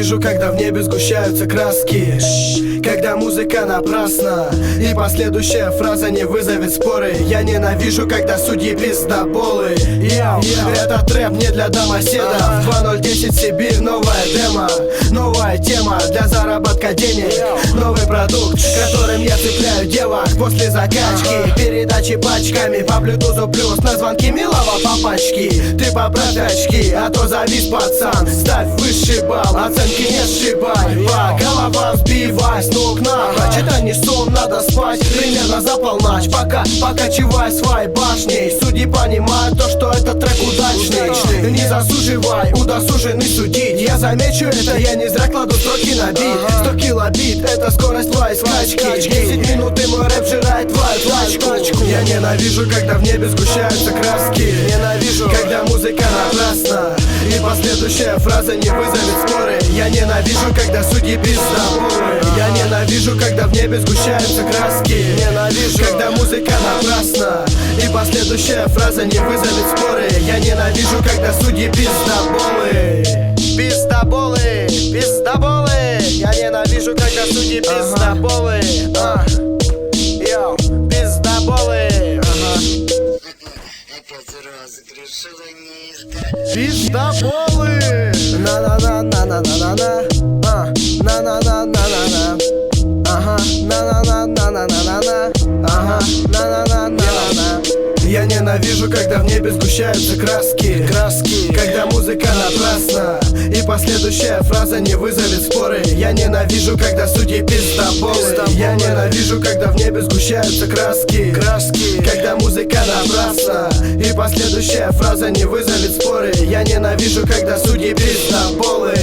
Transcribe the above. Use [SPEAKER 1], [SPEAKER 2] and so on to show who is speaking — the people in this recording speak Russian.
[SPEAKER 1] ненавижу, когда в небе сгущаются краски, когда музыка напрасна и последующая фраза не вызовет споры. Я ненавижу, когда судьи пиздоболы. Этот рэп не для домоседов. 2010 Сибирь, новая демо, новая тема для заработка денег. Новый продукт, которым я цепляю девок после закачки. Передачи пачками по блютузу плюс на звонки милого папочки. Ты поправь очки, а то завис пацан. Ставь высший балл, оценки не сшибай. По головам сбивай с ног напрочь. Это не сон, надо спать примерно за полночь. Пока покачивай своей башней. Судьи понимают то, что этот трек удачный. Не засуживай, удосуженный судить. Я замечу это, я не зря кладу строки на бит. 100 килобит, это скорость твоей скачки. 10 минут и мой рэп жирает твою тачку. Я ненавижу, когда в небе сгущаются краски. Ненавижу, когда музыка напрасна и последующая фраза не вызовет споры. Я ненавижу, когда судьи пиздоболы. Я ненавижу, когда в небе сгущаются краски. Ненавижу, когда музыка напрасна и последующая фраза не вызовет споры. Я ненавижу, когда судьи пиздоболы. Пиздоболы, пиздоболы. Я ненавижу, когда судьи пиздоболы. Йоу, пиздоболы. Пиздоболы. На-на-на-на-на-на-на. На-на-на-на-на-на. Ага, на-на-на-на-на-на-на. Ага, на-на-на-на-на-на. Я ненавижу, когда в небе сгущаются краски. Когда музыка напрасна и последующая фраза не вызовет споры. Я ненавижу, когда судьи пиздоболы. Я ненавижу, когда в небе сгущаются краски. Когда музыка напрасна и последующая фраза не вызовет споры. Я ненавижу, когда судьи пиздоболы.